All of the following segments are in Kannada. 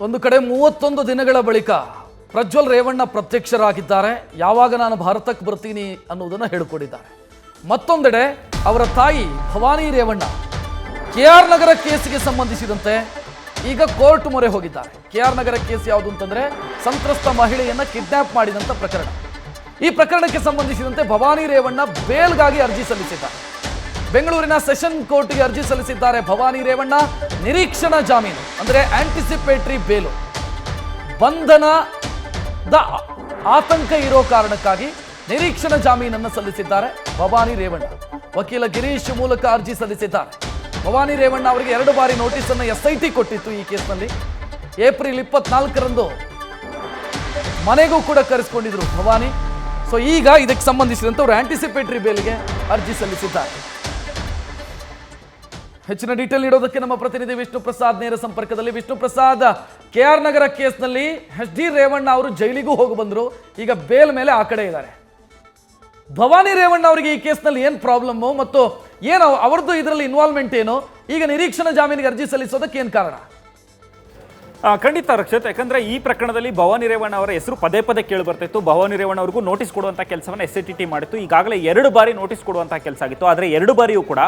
ಒಂದು ಕಡೆ 31 ದಿನಗಳ ಬಳಿಕ ಪ್ರಜ್ವಲ್ ರೇವಣ್ಣ ಪ್ರತ್ಯಕ್ಷರಾಗಿದ್ದಾರೆ. ಯಾವಾಗ ನಾನು ಭಾರತಕ್ಕೆ ಬರ್ತೀನಿ ಅನ್ನೋದನ್ನು ಹೇಳಿಕೊಂಡಿದ್ದಾರೆ. ಮತ್ತೊಂದೆಡೆ ಅವರ ತಾಯಿ ಭವಾನಿ ರೇವಣ್ಣ KR ನಗರ ಕೇಸಿಗೆ ಸಂಬಂಧಿಸಿದಂತೆ ಈಗ ಕೋರ್ಟ್ ಮೊರೆ ಹೋಗಿದ್ದಾರೆ. KR ನಗರ ಕೇಸ್ ಯಾವುದು ಅಂತಂದ್ರೆ ಸಂತ್ರಸ್ತ ಮಹಿಳೆಯನ್ನ ಕಿಡ್ನಾಪ್ ಮಾಡಿದಂತ ಪ್ರಕರಣ. ಈ ಪ್ರಕರಣಕ್ಕೆ ಸಂಬಂಧಿಸಿದಂತೆ ಭವಾನಿ ರೇವಣ್ಣ ಬೇಲ್ಗಾಗಿ ಅರ್ಜಿ ಸಲ್ಲಿಸಿದ್ದಾರೆ. ಬೆಂಗಳೂರಿನ ಸೆಷನ್ ಕೋರ್ಟ್ಗೆ ಅರ್ಜಿ ಸಲ್ಲಿಸಿದ್ದಾರೆ. ಭವಾನಿ ರೇವಣ್ಣ ನಿರೀಕ್ಷಣಾ ಜಾಮೀನು ಅಂದ್ರೆ ಆಂಟಿಸಿಪೇಟರಿ ಬೇಲು, ಬಂಧನದ ಆತಂಕ ಇರೋ ಕಾರಣಕ್ಕಾಗಿ ನಿರೀಕ್ಷಣಾ ಜಾಮೀನನ್ನು ಸಲ್ಲಿಸಿದ್ದಾರೆ ಭವಾನಿ ರೇವಣ್ಣ. ವಕೀಲ ಗಿರೀಶ್ ಮೂಲಕ ಅರ್ಜಿ ಸಲ್ಲಿಸಿದ್ದಾರೆ. ಭವಾನಿ ರೇವಣ್ಣ ಅವರಿಗೆ 2 ಬಾರಿ ನೋಟಿಸ್ ಅನ್ನು SIT ಕೊಟ್ಟಿತ್ತು. ಈ ಕೇಸ್ನಲ್ಲಿ ಏಪ್ರಿಲ್ 24ರಂದು ಮನೆಗೂ ಕೂಡ ಕರೆಸಿಕೊಂಡಿದ್ರು ಭವಾನಿ. ಸೊ ಈಗ ಇದಕ್ಕೆ ಸಂಬಂಧಿಸಿದಂತೆ ಅವರು ಆಂಟಿಸಿಪೇಟರಿ ಬೇಲ್ಗೆ ಅರ್ಜಿ ಸಲ್ಲಿಸಿದ್ದಾರೆ. ಹೆಚ್ಚಿನ ಡೀಟೇಲ್ ನೀಡೋದಕ್ಕೆ ನಮ್ಮ ಪ್ರತಿನಿಧಿ ವಿಷ್ಣು ಪ್ರಸಾದ್ ನೇರ ಸಂಪರ್ಕದಲ್ಲಿ. ವಿಷ್ಣು ಪ್ರಸಾದ್, KR ನಗರ ಕೇಸ್ನಲ್ಲಿ HD ರೇವಣ್ಣ ಅವರು ಜೈಲಿಗೂ ಹೋಗಿ ಬಂದರು, ಈಗ ಬೇಲ್ ಮೇಲೆ ಆ ಕಡೆ ಇದ್ದಾರೆ. ಭವಾನಿ ರೇವಣ್ಣ ಅವರಿಗೆ ಈ ಕೇಸ್ನಲ್ಲಿ ಏನು ಪ್ರಾಬ್ಲಮ್ಮು ಮತ್ತು ಏನು ಅವರದ್ದು ಇದರಲ್ಲಿ ಇನ್ವಾಲ್ವ್ಮೆಂಟ್ ಏನು, ಈಗ ನಿರೀಕ್ಷಣಾ ಜಾಮೀನಿಗೆ ಅರ್ಜಿ ಸಲ್ಲಿಸೋದಕ್ಕೆ ಏನು ಕಾರಣ? ಖಂಡಿತ ರಕ್ಷಿತ್, ಯಾಕಂದ್ರೆ ಈ ಪ್ರಕರಣದಲ್ಲಿ ಭವಾನಿ ರೇವಣ್ಣ ಅವರ ಹೆಸರು ಪದೇ ಪದೇ ಕೇಳಿ ಬರ್ತಿತ್ತು. ಭವಾನಿ ರೇವಣ್ಣ ಅವ್ರಿಗೂ ನೋಟಿಸ್ ಕೊಡುವಂಥ ಕೆಲಸವನ್ನು SIT ಮಾಡಿತ್ತು. ಈಗಾಗಲೇ 2 ಬಾರಿ ನೋಟಿಸ್ ಕೊಡುವಂಥ ಕೆಲಸ ಆಗಿತ್ತು. ಆದರೆ 2 ಬಾರಿಯೂ ಕೂಡ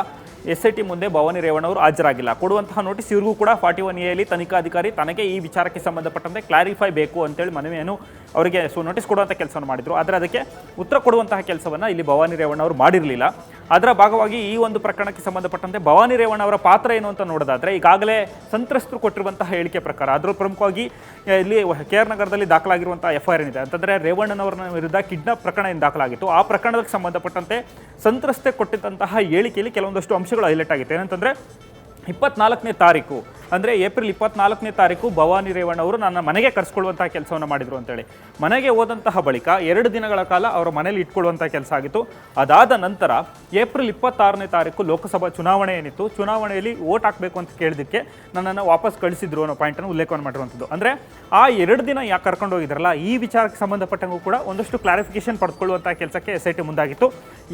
SIT ಮುಂದೆ ಭವಾನಿ ರೇವಣ್ಣ ಅವರು ಹಾಜರಾಗಿಲ್ಲ. ಕೊಡುವಂತಹ ನೋಟಿಸ್ ಇವ್ರಿಗೂ ಕೂಡ 41A ತನಿಖಾಧಿಕಾರಿ ತನಗೆ ಈ ವಿಚಾರಕ್ಕೆ ಸಂಬಂಧಪಟ್ಟಂತೆ ಕ್ಲಾರಿಫೈ ಬೇಕು ಅಂತೇಳಿ ಮನವಿಯನ್ನು ಅವರಿಗೆ ನೋಟಿಸ್ ಕೊಡುವಂಥ ಕೆಲಸವನ್ನು ಮಾಡಿದ್ರು. ಆದರೆ ಅದಕ್ಕೆ ಉತ್ತರ ಕೊಡುವಂತಹ ಕೆಲಸವನ್ನು ಇಲ್ಲಿ ಭವಾನಿ ರೇವಣ್ಣ ಅವರು ಮಾಡಿರಲಿಲ್ಲ. ಅದರ ಭಾಗವಾಗಿ ಈ ಒಂದು ಪ್ರಕರಣಕ್ಕೆ ಸಂಬಂಧಪಟ್ಟಂತೆ ಭವಾನಿ ರೇವಣ್ಣ ಅವರ ಪಾತ್ರ ಏನು ಅಂತ ನೋಡೋದಾದ್ರೆ, ಈಗಾಗಲೇ ಸಂತ್ರಸ್ತರು ಕೊಟ್ಟಿರುವಂತಹ ಹೇಳಿಕೆ ಪ್ರಕಾರ ಅದರ ಪ್ರಮುಖವಾಗಿ ಇಲ್ಲಿ KR ನಗರದಲ್ಲಿ ದಾಖಲಾಗಿರುವಂತಹ FIR ಏನಿದೆ ಅಂತಂದ್ರೆ ರೇವಣ್ಣನವರ ವಿರುದ್ಧ ಕಿಡ್ನಾಪ್ ಪ್ರಕರಣ ಏನು ದಾಖಲಾಗಿತ್ತು, ಆ ಪ್ರಕರಣಕ್ಕೆ ಸಂಬಂಧಪಟ್ಟಂತೆ ಸಂತ್ರಸ್ತೆ ಕೊಟ್ಟಿದ್ದಂತಹ ಹೇಳಿಕೆಯಲ್ಲಿ ಕೆಲವೊಂದಷ್ಟು ಅಂಶಗಳು ಹೈಲೈಟ್ ಆಗಿತ್ತು. ಏನಂತಂದ್ರೆ 24ನೇ ತಾರೀಕು ಅಂದರೆ ಏಪ್ರಿಲ್ 24ನೇ ತಾರೀಕು ಭವಾನಿ ರೇವಣ್ಣ ಅವರು ನನ್ನ ಮನೆಗೆ ಕರೆಸ್ಕೊಳ್ಳುವಂತಹ ಕೆಲಸವನ್ನು ಮಾಡಿದರು ಅಂತೇಳಿ. ಮನೆಗೆ ಹೋದಂತಹ ಬಳಿಕ 2 ದಿನಗಳ ಕಾಲ ಅವರ ಮನೇಲಿ ಇಟ್ಕೊಳ್ಳುವಂಥ ಕೆಲಸ ಆಗಿತ್ತು. ಅದಾದ ನಂತರ ಏಪ್ರಿಲ್ 26ನೇ ತಾರೀಕು ಲೋಕಸಭಾ ಚುನಾವಣೆ ಏನಿತ್ತು, ಚುನಾವಣೆಯಲ್ಲಿ ವೋಟ್ ಹಾಕಬೇಕು ಅಂತ ಕೇಳಿದ್ದಕ್ಕೆ ನನ್ನನ್ನು ವಾಪಸ್ ಕಳಿಸಿದ್ರು ಅನ್ನೋ ಪಾಯಿಂಟನ್ನು ಉಲ್ಲೇಖವನ್ನು ಮಾಡಿರುವಂಥದ್ದು. ಅಂದರೆ ಆ 2 ದಿನ ಯಾಕೆ ಕರ್ಕೊಂಡು ಹೋಗಿದ್ರಲ್ಲ, ಈ ವಿಚಾರಕ್ಕೆ ಸಂಬಂಧಪಟ್ಟಂಗೂ ಕೂಡ ಒಂದಷ್ಟು ಕ್ಲಾರಿಫಿಕೇಶನ್ ಪಡೆದುಕೊಳ್ಳುವಂಥ ಕೆಲಸಕ್ಕೆ SIT ಮುಂದಾಗಿತ್ತು.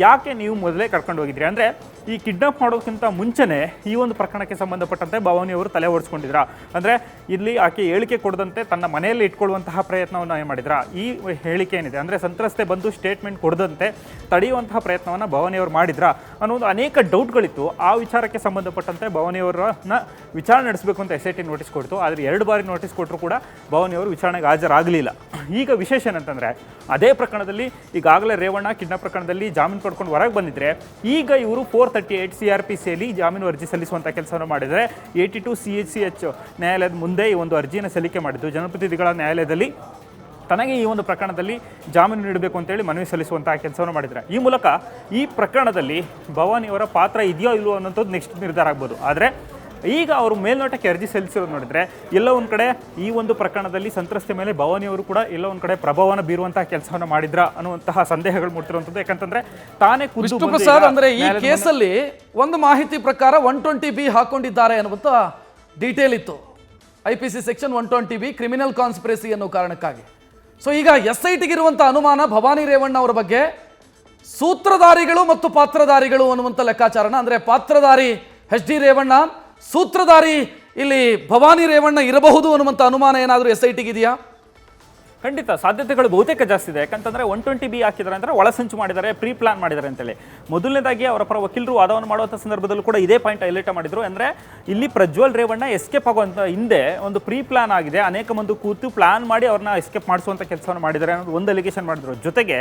ಯಾಕೆ ನೀವು ಮೊದಲೇ ಕರ್ಕೊಂಡು ಹೋಗಿದ್ರಿ ಅಂದರೆ, ಈ ಕಿಡ್ನಾಪ್ ಮಾಡೋದಕ್ಕಿಂತ ಮುಂಚೆನೇ ಈ ಒಂದು ಪ್ರಕರಣಕ್ಕೆ ಸಂಬಂಧಪಟ್ಟಂತೆ ಭವಾನಿ ಅವರು ತಲೆ ಓಡಿಸ್ಕೊಂಡಿದ್ರ, ಅಂದರೆ ಇಲ್ಲಿ ಆಕೆ ಹೇಳಿಕೆ ಕೊಡದಂತೆ ತನ್ನ ಮನೆಯಲ್ಲಿ ಇಟ್ಕೊಳ್ಳುವಂತಹ ಪ್ರಯತ್ನವನ್ನು ಏನು ಮಾಡಿದ್ರ, ಈ ಹೇಳಿಕೆ ಏನಿದೆ ಅಂದರೆ ಸಂತ್ರಸ್ತೆ ಬಂದು ಸ್ಟೇಟ್ಮೆಂಟ್ ಕೊಡದಂತೆ ತಡೆಯುವಂತಹ ಪ್ರಯತ್ನವನ್ನು ಭವಾನಿ ಅವರು ಮಾಡಿದ್ರ ಅನ್ನೋದು ಅನೇಕ ಡೌಟ್ಗಳಿತ್ತು. ಆ ವಿಚಾರಕ್ಕೆ ಸಂಬಂಧಪಟ್ಟಂತೆ ಭವಾನಿ ಅವರನ್ನ ವಿಚಾರಣೆ ನಡೆಸಬೇಕು ಅಂತ SIT ನೋಟಿಸ್ ಕೊಡ್ತು. ಆದರೆ 2 ಬಾರಿ ನೋಟಿಸ್ ಕೊಟ್ಟರು ಕೂಡ ಭವಾನಿ ಅವರು ವಿಚಾರಣೆಗೆ ಹಾಜರಾಗಲಿಲ್ಲ. ಈಗ ವಿಶೇಷ ಏನಂತಂದರೆ, ಅದೇ ಪ್ರಕರಣದಲ್ಲಿ ಈಗಾಗಲೇ ರೇವಣ್ಣ ಕಿಡ್ನಾಪ್ ಪ್ರಕರಣದಲ್ಲಿ ಜಾಮೀನು ಪಡ್ಕೊಂಡು ಹೊರಗೆ ಬಂದಿದ್ರೆ, ಈಗ ಇವರು 438 CRPCಯಲ್ಲಿ ಜಾಮೀನು ಅರ್ಜಿ ಸಲ್ಲಿಸುವಂಥ ಕೆಲಸವನ್ನು ಮಾಡಿದರೆ 82 CHCH ನ್ಯಾಯಾಲಯದ ಮುಂದೆ ಈ ಒಂದು ಅರ್ಜಿಯನ್ನು ಸಲ್ಲಿಕೆ ಮಾಡಿದ್ದು. ಜನಪ್ರತಿನಿಧಿಗಳ ನ್ಯಾಯಾಲಯದಲ್ಲಿ ತನಗೆ ಈ ಒಂದು ಪ್ರಕರಣದಲ್ಲಿ ಜಾಮೀನು ನೀಡಬೇಕು ಅಂತೇಳಿ ಮನವಿ ಸಲ್ಲಿಸುವಂತಹ ಕೆಲಸವನ್ನು ಮಾಡಿದ್ದಾರೆ. ಈ ಮೂಲಕ ಈ ಪ್ರಕರಣದಲ್ಲಿ ಭವಾನಿಯವರ ಪಾತ್ರ ಇದೆಯೋ ಇಲ್ಲವೋ ಅನ್ನೋಂಥದ್ದು ನೆಕ್ಸ್ಟ್ ನಿರ್ಧಾರ ಆಗ್ಬೋದು. ಆದರೆ ಈಗ ಅವರು ಮೇಲ್ನೋಟಕ್ಕೆ ಅರ್ಜಿ ಸಲ್ಲಿಸಿರೋದು ನೋಡಿದ್ರೆ, ಎಲ್ಲ ಒಂದು ಕಡೆ ಈ ಒಂದು ಪ್ರಕರಣದಲ್ಲಿ ಸಂತ್ರಸ್ತೆ ಮೇಲೆ ಭವಾನಿಯವರು ಕೂಡ ಎಲ್ಲ ಒಂದು ಕಡೆ ಪ್ರಭಾವವನ್ನು ಬೀರುವಂತಹ ಕೆಲಸವನ್ನು ಮಾಡಿದ್ರ ಅನ್ನುವಂತಹ ಸಂದೇಹಗಳು ಮೂಡ್ತಿರುವಂಥದ್ದು. ಯಾಕಂತಂದ್ರೆ ತಾನೇ ಪ್ರಸಾದ್ ಅಂದ್ರೆ ಈ ಕೇಸಲ್ಲಿ ಒಂದು ಮಾಹಿತಿ ಪ್ರಕಾರ 120B ಹಾಕೊಂಡಿದ್ದಾರೆ ಅನ್ನುವಂಥ ಡೀಟೇಲ್ ಇತ್ತು. IPC section 120B criminal conspiracy ಅನ್ನೋ ಕಾರಣಕ್ಕಾಗಿ. ಸೊ ಈಗ SITಗೆ ಇರುವಂತಹ ಅನುಮಾನ ಭವಾನಿ ರೇವಣ್ಣ ಅವರ ಬಗ್ಗೆ ಸೂತ್ರಧಾರಿಗಳು ಮತ್ತು ಪಾತ್ರಧಾರಿಗಳು ಅನ್ನುವಂಥ ಲೆಕ್ಕಾಚಾರನ, ಅಂದ್ರೆ ಪಾತ್ರಧಾರಿ HD ರೇವಣ್ಣ, ಸೂತ್ರಧಾರಿ ಇಲ್ಲಿ ಭವಾನಿ ರೇವಣ್ಣ ಇರಬಹುದು ಅನ್ನುವಂಥ ಅನುಮಾನ ಏನಾದರೂ SITಗೆ ಇದೆಯಾ? ಖಂಡಿತ ಸಾಧ್ಯತೆಗಳು ಬಹುತೇಕ ಜಾಸ್ತಿ ಇದೆ. ಯಾಕಂತಂದ್ರೆ 120B ಹಾಕಿದ್ದಾರೆ ಅಂದರೆ ಒಳಸಂಚು ಮಾಡಿದ್ದಾರೆ, ಪ್ರೀ ಪ್ಲಾನ್ ಮಾಡಿದ್ದಾರೆ ಅಂತೇಳಿ. ಮೊದಲನೇದಾಗಿ ಅವರ ಪರ ವಕೀಲರು ವಾದವನ್ನು ಮಾಡುವಂಥ ಸಂದರ್ಭದಲ್ಲೂ ಕೂಡ ಇದೇ ಪಾಯಿಂಟ್ ಹೈಲೈಟ್ ಮಾಡಿದ್ರು. ಅಂದರೆ ಇಲ್ಲಿ ಪ್ರಜ್ವಲ್ ರೇವಣ್ಣ ಎಸ್ಕೇಪ್ ಆಗುವಂಥ ಹಿಂದೆ ಒಂದು ಪ್ರೀ ಪ್ಲಾನ್ ಆಗಿದೆ, ಅನೇಕ ಮಂದಿ ಕೂತು ಪ್ಲಾನ್ ಮಾಡಿ ಅವ್ರನ್ನ ಎಸ್ಕೇಪ್ ಮಾಡಿಸುವಂಥ ಕೆಲಸವನ್ನು ಮಾಡಿದ್ದಾರೆ ಅನ್ನೋದು ಒಂದು ಅಲಿಗೇಷನ್ ಮಾಡಿದ್ರು. ಜೊತೆಗೆ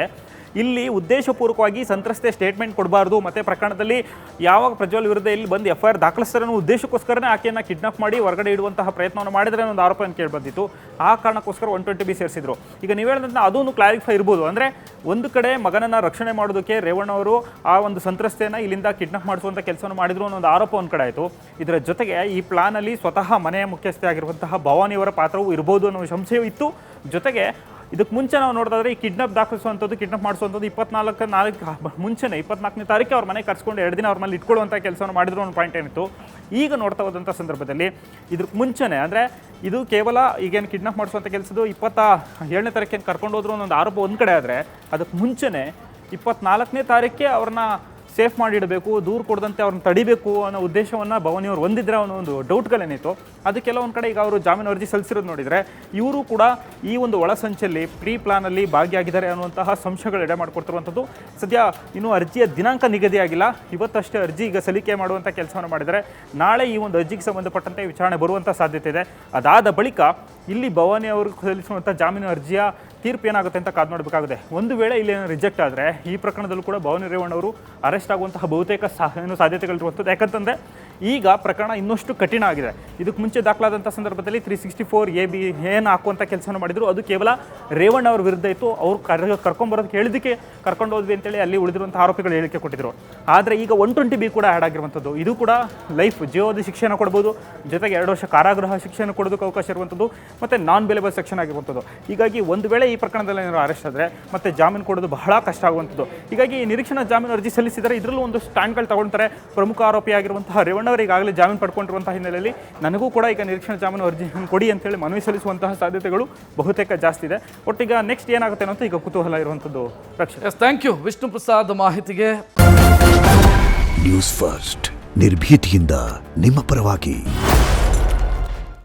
ಇಲ್ಲಿ ಉದ್ದೇಶಪೂರ್ವಕವಾಗಿ ಸಂತ್ರಸ್ತೆ ಸ್ಟೇಟ್ಮೆಂಟ್ ಕೊಡಬಾರ್ದು, ಮತ್ತು ಪ್ರಕರಣದಲ್ಲಿ ಯಾವಾಗ ಪ್ರಜ್ವಲ್ ವಿರುದ್ಧ ಇಲ್ಲಿ ಬಂದು FIR ದಾಖಲಿಸ್ತಾರೆ ಅನ್ನೋ ಉದ್ದೇಶಕ್ಕೋಸ್ಕರನೇ ಆಕೆಯನ್ನು ಕಿಡ್ನಾಪ್ ಮಾಡಿ ಹೊರಗಡೆ ಇಡುವಂತಹ ಪ್ರಯತ್ನವನ್ನು ಮಾಡಿದರೆ ಅನ್ನೋ ಒಂದು ಆರೋಪವನ್ನು ಕೇಳಿ ಬಂದಿತ್ತು. ಆ ಕಾರಣಕ್ಕೋಸ್ಕರ 120B ಸೇರಿಸಿದ್ರು. ಈಗ ನೀವು ಹೇಳಿದಂತೆ ಅದನ್ನು ಕ್ಲಾರಿಫೈ ಇರ್ಬೋದು. ಅಂದರೆ ಒಂದು ಕಡೆ ಮಗನನ್ನು ರಕ್ಷಣೆ ಮಾಡೋದಕ್ಕೆ ರೇವಣ್ಣ ಅವರು ಆ ಒಂದು ಸಂತ್ರಸ್ತೆಯನ್ನು ಇಲ್ಲಿಂದ ಕಿಡ್ನಾಪ್ ಮಾಡಿಸುವಂಥ ಕೆಲಸವನ್ನು ಮಾಡಿದ್ರು ಅನ್ನೋ ಒಂದು ಆರೋಪ ಒಂದು ಕಡೆ ಆಯಿತು. ಇದರ ಜೊತೆಗೆ ಈ ಪ್ಲಾನಲ್ಲಿ ಸ್ವತಃ ಮನೆಯ ಮುಖ್ಯಸ್ಥೆ ಆಗಿರುವಂತಹ ಭವಾನಿಯವರ ಪಾತ್ರವೂ ಇರ್ಬೋದು ಅನ್ನೋ ಸಂಶಯವೂ ಇತ್ತು. ಜೊತೆಗೆ ಇದಕ್ಕೆ ಮುಂಚೆ ನಾವು ನೋಡೋದಾದ್ರೆ ಈ ಕಿಡ್ನಾಪ್ ದಾಖಲಿಸುವಂಥದ್ದು, ಕಿಡ್ನಾಪ್ ಮಾಡಿಸುವಂಥದ್ದು 24 ಮುಂಚೆನೇ 24ನೇ ತಾರೀಕು ಅವ್ರ ಮನೆಗೆ ಕರ್ಸ್ಕೊಂಡು 2 ದಿನ ಅವ್ರ ಮೇಲೆ ಇಟ್ಕೊಳ್ಳುವಂಥ ಕೆಲಸವನ್ನು ಮಾಡಿದ್ರು ಅನ್ನೋ ಪಾಯಿಂಟ್ ಏನಿತ್ತು. ಈಗ ನೋಡ್ತಾ ಹೋದಂಥ ಸಂದರ್ಭದಲ್ಲಿ ಇದಕ್ಕೆ ಮುಂಚೆನೇ, ಅಂದರೆ ಇದು ಕೇವಲ ಈಗೇನು ಕಿಡ್ನಾಪ್ ಮಾಡಿಸುವಂಥ ಕೆಲಸದ್ದು 27ನೇ ತಾರೀಕೇನು ಕರ್ಕೊಂಡು ಹೋದ್ರು ಅನ್ನೋ ಒಂದು ಆರೋಪ ಒಂದು ಕಡೆ ಆದರೆ, ಅದಕ್ಕೆ ಮುಂಚೆನೇ 24ನೇ ತಾರೀಕೆ ಅವ್ರನ್ನ ಸೇಫ್ ಮಾಡಿಡಬೇಕು, ದೂರು ಕೊಡದಂತೆ ಅವ್ರನ್ನ ತಡಿಬೇಕು ಅನ್ನೋ ಉದ್ದೇಶವನ್ನು ಭವಾನಿಯವರು ಹೊಂದಿದ್ರೆ ಅನ್ನೋ ಒಂದು ಡೌಟ್ಗಳೇನಿತ್ತು ಅದು ಕೆಲವೊಂದು ಕಡೆ ಈಗ ಅವರು ಜಾಮೀನು ಅರ್ಜಿ ಸಲ್ಲಿಸಿರೋದು ನೋಡಿದರೆ ಇವರು ಕೂಡ ಈ ಒಂದು ಒಳಸಂಚಲ್ಲಿ ಪ್ರೀ ಪ್ಲಾನಲ್ಲಿ ಭಾಗಿಯಾಗಿದ್ದಾರೆ ಅನ್ನುವಂತಹ ಸಂಶಯಗಳು ಎಡೆ ಮಾಡಿಕೊಡ್ತಿರುವಂಥದ್ದು. ಸದ್ಯ ಇನ್ನೂ ಅರ್ಜಿಯ ದಿನಾಂಕ ನಿಗದಿಯಾಗಿಲ್ಲ, ಇವತ್ತಷ್ಟೇ ಅರ್ಜಿ ಈಗ ಸಲ್ಲಿಕೆ ಮಾಡುವಂಥ ಕೆಲಸವನ್ನು ಮಾಡಿದರೆ ನಾಳೆ ಈ ಒಂದು ಅರ್ಜಿಗೆ ಸಂಬಂಧಪಟ್ಟಂತೆ ವಿಚಾರಣೆ ಬರುವಂಥ ಸಾಧ್ಯತೆ ಇದೆ. ಅದಾದ ಬಳಿಕ ಇಲ್ಲಿ ಭವಾನಿ ಅವರು ಸಲ್ಲಿಸುವಂಥ ಜಾಮೀನು ಅರ್ಜಿಯ ತೀರ್ಪು ಏನಾಗುತ್ತೆ ಅಂತ ಕಾದು ನೋಡಬೇಕಾಗಿದೆ. ಒಂದು ವೇಳೆ ಇಲ್ಲಿ ರಿಜೆಕ್ಟ್ ಆದರೆ ಈ ಪ್ರಕರಣದಲ್ಲೂ ಕೂಡ ಭವಾನಿ ರೇವಣ್ಣ ಅವರು ಅರೆಸ್ಟ್ ಆಗುವಂತಹ ಬಹುತೇಕ ಸಾಧ್ಯತೆಗಳಿರುವಂಥದ್ದು. ಯಾಕಂತಂದರೆ ಈಗ ಪ್ರಕರಣ ಇನ್ನಷ್ಟು ಕಠಿಣ ಆಗಿದೆ. ಇದಕ್ಕೆ ಮುಂಚೆ ದಾಖಲಾದಂಥ ಸಂದರ್ಭದಲ್ಲಿ 364AB ಏನು ಹಾಕುವಂಥ ಕೆಲಸವನ್ನು ಮಾಡಿದ್ರು, ಅದು ಕೇವಲ ರೇವಣ್ಣ ಅವ್ರ ವಿರುದ್ಧ ಇತ್ತು. ಅವ್ರು ಕರ್ಕೊಂಬರೋದಕ್ಕೆ ಹೇಳಿದ್ದಕ್ಕೆ ಕರ್ಕೊಂಡು ಹೋದ್ವಿ ಅಂತೇಳಿ ಅಲ್ಲಿ ಉಳಿದಿರುವಂಥ ಆರೋಪಿಗಳು ಹೇಳಿಕೆ ಕೊಟ್ಟಿದ್ರು. ಆದರೆ ಈಗ 120B ಕೂಡ ಆ್ಯಡ್ ಆಗಿರುವಂಥದ್ದು. ಇದು ಕೂಡ ಲೈಫ್ ಜೀವಾವಧಿ ಶಿಕ್ಷೆಯನ್ನು ಕೊಡ್ಬೋದು, ಜೊತೆಗೆ 2 ವರ್ಷ ಕಾರಾಗೃಹ ಶಿಕ್ಷೆಯನ್ನು ಕೊಡೋದಕ್ಕೆ ಅವಕಾಶ ಇರುವಂಥದ್ದು, ಮತ್ತು ನಾನ್ ಬೇಲೆಬಲ್ ಸೆಕ್ಷನ್ ಆಗಿರುವಂಥದ್ದು. ಹೀಗಾಗಿ ಒಂದು ವೇಳೆ ಈ ಪ್ರಕರಣದಲ್ಲಿ ಏನಾದರೂ ಅರೆಸ್ಟ್ ಆದರೆ ಮತ್ತೆ ಜಾಮೀನು ಕೊಡೋದು ಬಹಳ ಕಷ್ಟ ಆಗುವಂಥದ್ದು. ಹೀಗಾಗಿ ನಿರೀಕ್ಷಣಾ ಜಾಮೀನು ಅರ್ಜಿ ಸಲ್ಲಿಸಿದರೆ ಇದರಲ್ಲೂ ಒಂದು ಸ್ಟ್ಯಾಂಡ್ಗಳು ತಗೊಳ್ತಾರೆ. ಪ್ರಮುಖ ಆರೋಪಿಯಾಗಿರುವಂತಹ ರೇವಣ್ಣ ಅವರು ಈಗಾಗಲೇ ಜಾಮೀನು ಪಡ್ಕೊಂಡಿರುವಂತಹ ಹಿನ್ನೆಲೆಯಲ್ಲಿ ನನಗೂ ಕೂಡ ಈಗ ನಿರೀಕ್ಷಣಾ ಜಾಮೀನು ಅರ್ಜಿ ಕೊಡಿ ಅಂತೇಳಿ ಮನವಿ ಸಲ್ಲಿಸುವಂತಹ ಸಾಧ್ಯತೆಗಳು ಬಹುತೇಕ ಜಾಸ್ತಿ ಇದೆ. ಒಟ್ಟೀಗ ನೆಕ್ಸ್ಟ್ ಏನಾಗುತ್ತೆ ಅನ್ನೋದು ಈಗ ಕುತೂಹಲ ಇರುವಂಥದ್ದು. ರಕ್ಷಿತ್, ಥ್ಯಾಂಕ್ ಯು ವಿಷ್ಣು ಪ್ರಸಾದ್ ಮಾಹಿತಿಗೆ. ನ್ಯೂಸ್ ಫಸ್ಟ್ ನಿರ್ಭೀತಿಯಿಂದ ನಿಮ್ಮ ಪರವಾಗಿ.